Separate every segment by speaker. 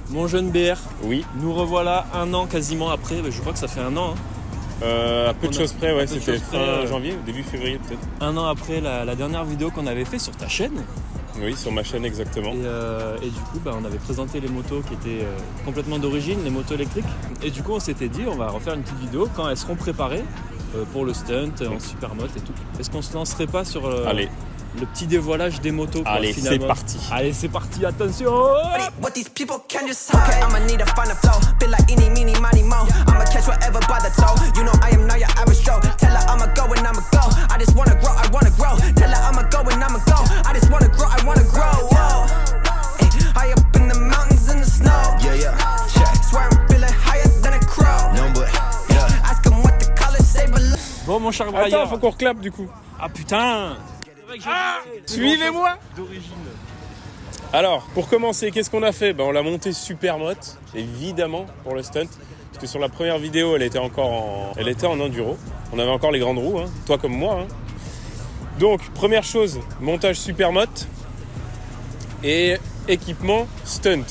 Speaker 1: Mon jeune BR,
Speaker 2: Oui,
Speaker 1: nous revoilà un an quasiment après, je crois que ça fait un an.
Speaker 2: à peu de choses près, ouais, c'était
Speaker 1: choses près,
Speaker 2: fin janvier, début février peut-être.
Speaker 1: Un an après la dernière vidéo qu'on avait fait sur ta chaîne.
Speaker 2: Oui, sur ma chaîne exactement.
Speaker 1: Et du coup, on avait présenté les motos qui étaient complètement d'origine, les motos électriques. Et du coup, on s'était dit, on va refaire une petite vidéo quand elles seront préparées pour le stunt, en supermoto et tout. Est-ce qu'on se lancerait pas sur
Speaker 2: Allez,
Speaker 1: le petit dévoilage des motos quoi,
Speaker 2: allez,
Speaker 1: finalement.
Speaker 2: c'est parti.
Speaker 1: Allez, c'est parti, attention.
Speaker 3: What these people can just okay. I'ma need to find a flow. Feel like eeny, meeny, miny, mo. I'ma catch whatever by the toe. You know I am not your average Joe. Tell her I'ma go and I'ma go. I just wanna grow, I wanna grow. Tell her I'ma go and I'ma go. I just wanna grow, I wanna grow. Whoa. Ay, high up in the mountains in the snow. Yeah, yeah. Check. Swear I'm feeling higher than a crow. No, but yeah. Ask them what the colors say below.
Speaker 1: Bon, mon cher
Speaker 2: Attends,
Speaker 1: Braillard.
Speaker 2: faut qu'on reclappe du coup.
Speaker 1: Ah putain.
Speaker 2: Suivez-moi.
Speaker 1: D'origine.
Speaker 2: Alors, pour commencer, qu'est-ce qu'on a fait ? On l'a monté supermoto, évidemment, pour le stunt. Parce que sur la première vidéo, elle était en enduro. On avait encore les grandes roues, hein, toi comme moi. Hein. Donc, première chose, montage supermoto et équipement stunt.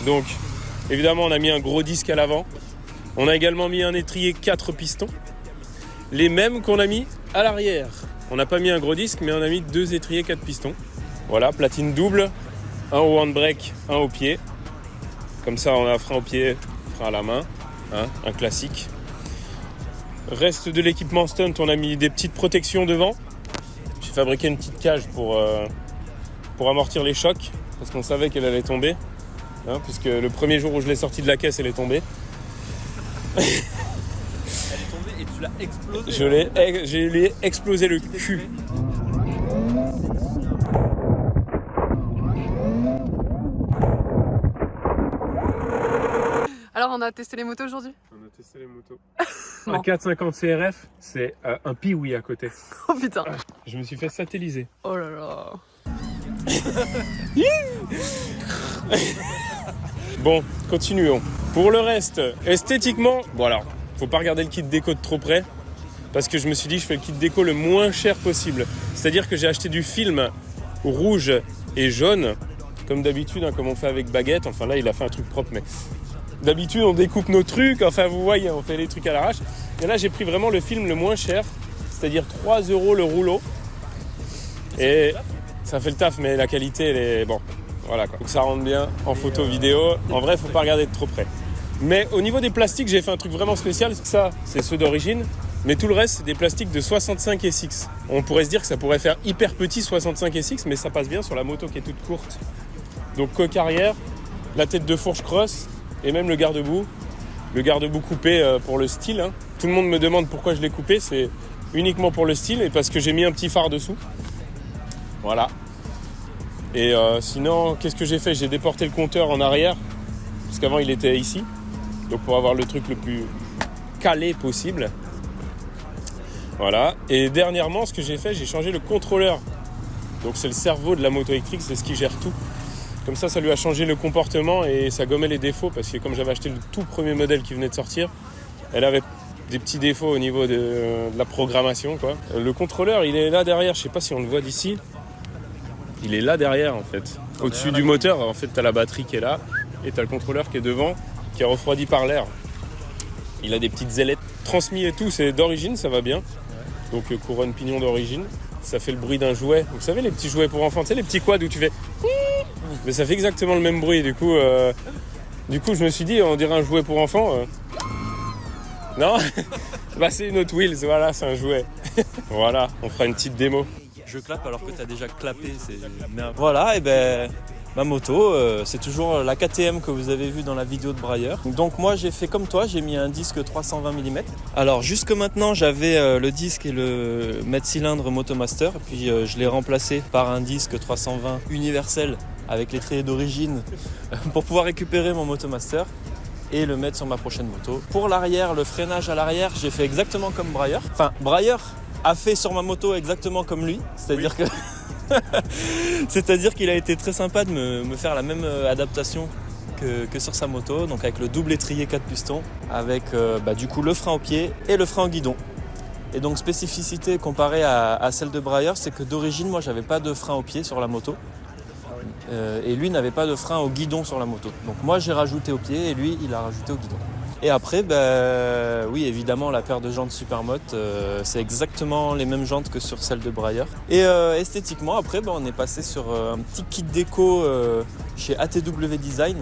Speaker 2: Donc, évidemment, on a mis un gros disque à l'avant. On a également mis un étrier 4 pistons. Les mêmes qu'on a mis à l'arrière. On n'a pas mis un gros disque, mais on a mis 2 étriers 4 pistons. Voilà, platine double, un au handbrake, un au pied. Comme ça, on a frein au pied, frein à la main, hein, un classique. Reste de l'équipement stunt, on a mis des petites protections devant. J'ai fabriqué une petite cage pour amortir les chocs, parce qu'on savait qu'elle allait tomber. Hein, puisque le premier jour où je l'ai sortie de la caisse, elle est tombée.
Speaker 1: Elle est tombée et tu l'as explosé.
Speaker 2: Je l'ai explosé le cul.
Speaker 4: Alors, on a testé les motos aujourd'hui.
Speaker 2: On a testé les motos.
Speaker 4: Bon.
Speaker 2: Un 450 CRF, c'est un Piwi à côté.
Speaker 4: Oh putain.
Speaker 2: Je me suis fait satelliser.
Speaker 4: Oh là là.
Speaker 2: Bon, continuons. Pour le reste, esthétiquement, bon alors, faut pas regarder le kit déco de trop près, parce que je me suis dit que je fais le kit déco le moins cher possible. C'est-à-dire que j'ai acheté du film rouge et jaune, comme d'habitude, hein, comme on fait avec Baguette. Enfin là, il a fait un truc propre, mais d'habitude, on découpe nos trucs. Enfin, vous voyez, on fait les trucs à l'arrache. Et là, j'ai pris vraiment le film le moins cher, c'est-à-dire 3 € le rouleau. Et ça fait le taf, mais la qualité, elle est bon. Voilà quoi. Donc ça rentre bien en photo, vidéo. En vrai, faut pas regarder de trop près. Mais au niveau des plastiques, j'ai fait un truc vraiment spécial. Ça, c'est ceux d'origine. Mais tout le reste, c'est des plastiques de 65 SX. On pourrait se dire que ça pourrait faire hyper petit 65 SX, mais ça passe bien sur la moto qui est toute courte. Donc coque arrière, la tête de fourche cross et même le garde-boue. Le garde-boue coupé pour le style. Hein. Tout le monde me demande pourquoi je l'ai coupé. C'est uniquement pour le style et parce que j'ai mis un petit phare dessous. Voilà. Et sinon, qu'est-ce que j'ai fait ? J'ai déporté le compteur en arrière, parce qu'avant il était ici. Donc pour avoir le truc le plus calé possible. Voilà. Et dernièrement, ce que j'ai fait, j'ai changé le contrôleur. Donc c'est le cerveau de la moto électrique, c'est ce qui gère tout. Comme ça lui a changé le comportement et ça gommait les défauts, parce que comme j'avais acheté le tout premier modèle qui venait de sortir, elle avait des petits défauts au niveau de la programmation, quoi. Le contrôleur, il est là derrière, je sais pas si on le voit d'ici. Il est là derrière en fait. Au-dessus du moteur, en fait, t'as la batterie qui est là et t'as le contrôleur qui est devant, qui est refroidi par l'air. Il a des petites ailettes transmis et tout, c'est d'origine, ça va bien. Donc couronne pignon d'origine, ça fait le bruit d'un jouet. Vous savez les petits jouets pour enfants, tu sais les petits quads où tu fais. Mais ça fait exactement le même bruit. Du coup, je me suis dit, on dirait un jouet pour enfants. Non, bah c'est une Hot Wheels, voilà, c'est un jouet. Voilà, on fera une petite démo.
Speaker 1: Je clappe alors que tu as déjà clappé. Voilà, et ben ma moto, c'est toujours la KTM que vous avez vue dans la vidéo de Brailleur. Donc moi j'ai fait comme toi, j'ai mis un disque 320 mm. Alors jusque maintenant j'avais le disque et le mètre cylindre Motomaster, et puis je l'ai remplacé par un disque 320 universel avec l'étrier d'origine pour pouvoir récupérer mon Motomaster et le mettre sur ma prochaine moto. Pour l'arrière, le freinage à l'arrière, j'ai fait exactement comme Brailleur. Enfin, Brailleur a fait sur ma moto exactement comme lui, c'est-à-dire que C'est-à-dire qu'il a été très sympa de me faire la même adaptation que sur sa moto, donc avec le double étrier 4 pistons, avec du coup le frein au pied et le frein au guidon. Et donc spécificité comparée à celle de Brailleur, c'est que d'origine moi j'avais pas de frein au pied sur la moto et lui n'avait pas de frein au guidon sur la moto. Donc moi j'ai rajouté au pied et lui il a rajouté au guidon. Et après oui évidemment la paire de jantes Supermoto, c'est exactement les mêmes jantes que sur celle de Brailleur. Et esthétiquement après on est passé sur un petit kit déco chez ATW Design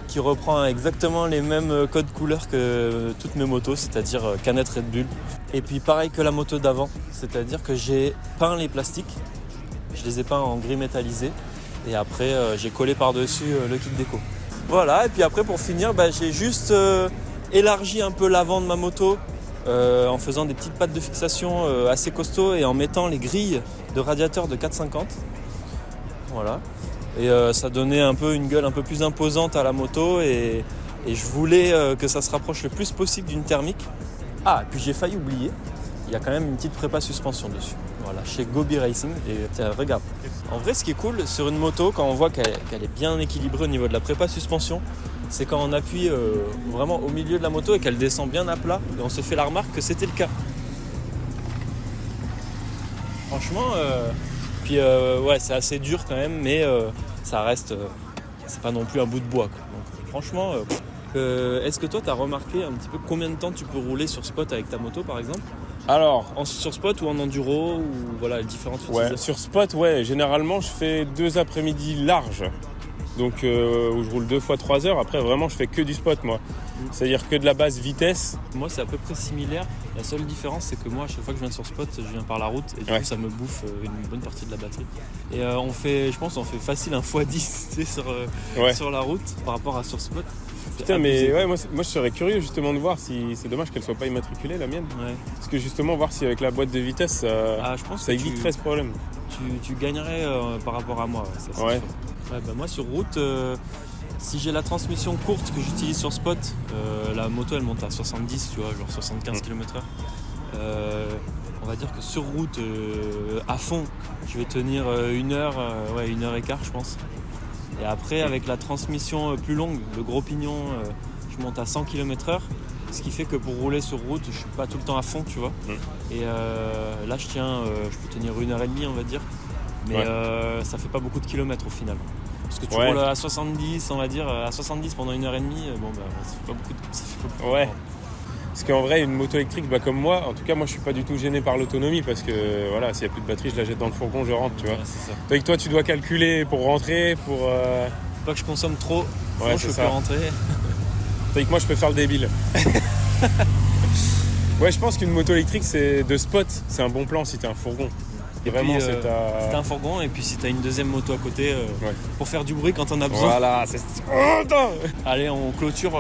Speaker 1: qui reprend exactement les mêmes codes couleurs que toutes mes motos, c'est-à-dire canette Red Bull. Et puis pareil que la moto d'avant, c'est-à-dire que j'ai peint les plastiques, je les ai peints en gris métallisé et après j'ai collé par-dessus le kit déco. Voilà, et puis après pour finir, j'ai juste élargi un peu l'avant de ma moto en faisant des petites pattes de fixation assez costauds et en mettant les grilles de radiateur de 450. Voilà. Et ça donnait un peu une gueule un peu plus imposante à la moto et je voulais que ça se rapproche le plus possible d'une thermique. Ah, et puis j'ai failli oublier, il y a quand même une petite prépa suspension dessus. Voilà, chez Gobi Racing. Et tiens, regarde. En vrai, ce qui est cool sur une moto, quand on voit qu'elle est bien équilibrée au niveau de la prépa suspension, c'est quand on appuie vraiment au milieu de la moto et qu'elle descend bien à plat. Et on se fait la remarque que c'était le cas. Franchement, c'est assez dur quand même, mais ça reste, c'est pas non plus un bout de bois, quoi. Donc franchement, est-ce que toi tu as remarqué un petit peu combien de temps tu peux rouler sur spot avec ta moto par exemple ?
Speaker 2: Alors,
Speaker 1: sur spot ou en enduro ou voilà, différentes utilisations.
Speaker 2: Sur spot, généralement je fais 2 après-midi larges. Donc où je roule 2 fois 3 heures, après vraiment je fais que du spot moi. C'est-à-dire que de la basse vitesse.
Speaker 1: Moi c'est à peu près similaire, la seule différence c'est que moi à chaque fois que je viens sur spot, je viens par la route et du coup ça me bouffe une bonne partie de la batterie. Et on fait facile un x10 sur la route par rapport à sur spot.
Speaker 2: Putain mais moi je serais curieux justement de voir si c'est dommage qu'elle soit pas immatriculée la mienne.
Speaker 1: Ouais.
Speaker 2: Parce que justement voir si avec la boîte de vitesse
Speaker 1: je pense
Speaker 2: ça éviterait ce problème.
Speaker 1: Tu gagnerais par rapport à moi, ça c'est sûr. Moi sur route, si j'ai la transmission courte que j'utilise sur spot, la moto elle monte à 70, tu vois, genre 75 km/h. On va dire que sur route, à fond, je vais tenir 1 heure, 1 heure et quart je pense. Et après avec la transmission plus longue, le gros pignon, je monte à 100 km/h. Ce qui fait que pour rouler sur route, je suis pas tout le temps à fond, tu vois. Et là je peux tenir 1 heure et demie on va dire. Mais ça fait pas beaucoup de kilomètres au final. Parce que tu roules à 70, on va dire, à 70 pendant 1 heure et demie, ça fait pas beaucoup de temps.
Speaker 2: Parce qu'en vrai, une moto électrique, comme moi, en tout cas, moi je suis pas du tout gêné par l'autonomie parce que voilà, s'il y a plus de batterie, je la jette dans le fourgon, je rentre, tu vois.
Speaker 1: C'est ça.
Speaker 2: Donc toi, tu dois calculer pour rentrer, pour.
Speaker 1: Faut pas que je consomme trop, sinon je peux plus rentrer.
Speaker 2: Tandis que moi, je peux faire le débile. Je pense qu'une moto électrique, c'est de spot, c'est un bon plan si t'es un fourgon.
Speaker 1: Et
Speaker 2: vraiment,
Speaker 1: puis, c'est un fourgon et puis si t'as une deuxième moto à côté pour faire du bruit quand on a besoin.
Speaker 2: Voilà, c'est.
Speaker 1: Allez, on clôture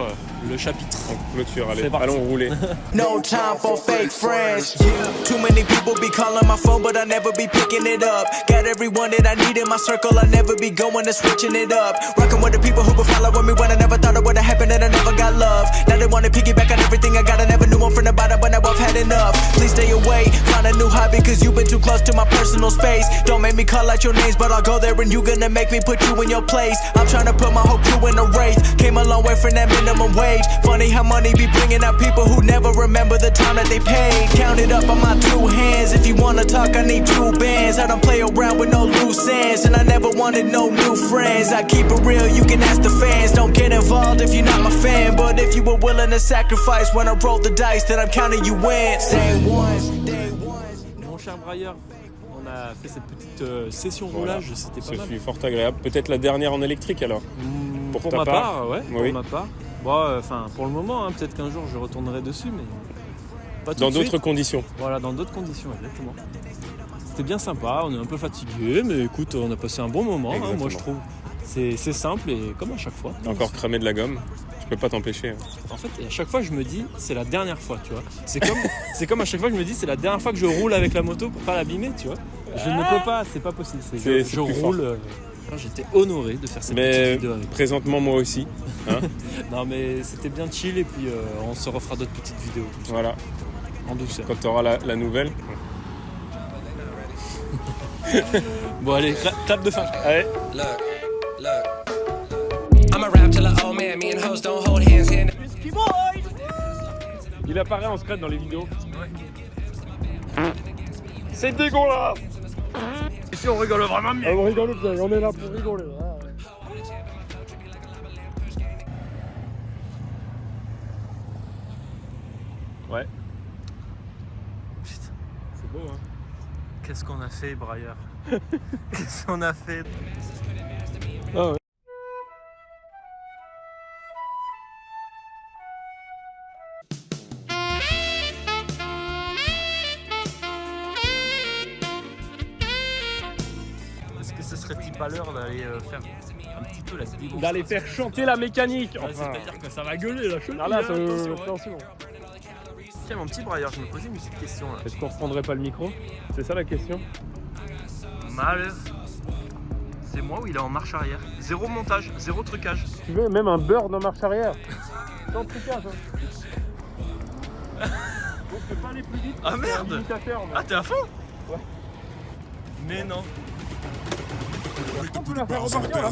Speaker 1: le chapitre.
Speaker 2: On clôture, allez,
Speaker 1: C'est parti.
Speaker 2: allons rouler.
Speaker 3: No time for fake friends. Too many people be calling my phone, but I never be picking it up. Got everyone that I need in my circle, I never be going and switching it up. Rocking with the people who been following me when I never thought it would have happened and I never got love. Now they wanna piggyback on everything I got, I never knew one from the bottom, but now I've had enough. Please stay away, find a new hobby, cause you've been too close to my personal space. Don't make me call out your names, but I'll go there and you gonna make me put you in your place. I'm trying to put my whole crew in a race. Came a long way from that minimum wage. Funny how money be bringing out people who never remember the time that they paid. Count it up on my 2 hands. If you wanna talk, I need 2 bands. I don't play around with no loose ends, and I never wanted no new friends. I keep it real, you can ask the fans. Don't get involved if you're not my fan, but if you were willing to sacrifice when I roll the dice, then I'm counting you in. Day ones.
Speaker 1: Mon cher Brailleur, on a fait cette petite session roulage, c'était pas mal.
Speaker 2: Je suis fort agréable. Peut-être la dernière en électrique alors.
Speaker 1: Pour ma part, pour ma part. Bon, pour le moment, peut-être qu'un jour je retournerai dessus, mais pas tout de suite.
Speaker 2: Dans d'autres conditions.
Speaker 1: Voilà, dans d'autres conditions, exactement. C'était bien sympa, on est un peu fatigué, mais écoute, on a passé un bon moment, moi je trouve. C'est simple et comme à chaque fois.
Speaker 2: T'as encore cramé de la gomme, je peux pas t'empêcher.
Speaker 1: En fait, à chaque fois je me dis, c'est la dernière fois, tu vois. C'est comme à chaque fois je me dis, c'est la dernière fois que je roule avec la moto pour pas l'abîmer, tu vois. Je ne peux pas, c'est pas possible. Je roule. J'étais honoré de faire cette petite vidéo avec.
Speaker 2: Présentement moi aussi.
Speaker 1: Non mais c'était bien chill et puis on se refera d'autres petites vidéos.
Speaker 2: Voilà.
Speaker 1: En douceur.
Speaker 2: Quand tu auras la nouvelle.
Speaker 1: Bon allez, clap de fin.
Speaker 2: Allez.
Speaker 3: I'm a rap till a old man, me and hoes don't hold hands here.
Speaker 2: Il apparaît en secret dans les vidéos. C'est dégueulasse.
Speaker 1: Ici on rigole vraiment bien.
Speaker 2: On rigole bien, on est là pour rigoler. Ouais.
Speaker 1: Putain,
Speaker 2: C'est beau, hein.
Speaker 1: qu'est-ce qu'on a fait, Brailleur? Qu'est-ce qu'on a fait?
Speaker 2: Ah ouais.
Speaker 1: Est-ce que ce serait-il pas l'heure d'aller faire un petit peu la démonstration?
Speaker 2: D'aller faire chanter la mécanique.
Speaker 1: Ouais,
Speaker 2: Enfin.
Speaker 1: c'est-à-dire que ça va gueuler la chenille.
Speaker 2: Ah là,
Speaker 1: Attention. Tiens, mon petit Brailleur, je me posais une petite question là.
Speaker 2: Est-ce qu'on reprendrait pas le micro? C'est ça la question?
Speaker 1: Mal. C'est moi ou il est en marche arrière? Zéro montage, zéro trucage.
Speaker 2: Tu veux même un beurre en marche arrière? Sans trucage. On peut pas aller plus vite.
Speaker 1: Ah merde!
Speaker 2: Limitateur, mais...
Speaker 1: Ah t'es à fond?
Speaker 2: Ouais.
Speaker 1: Mais non.
Speaker 2: On peut la faire repartir là.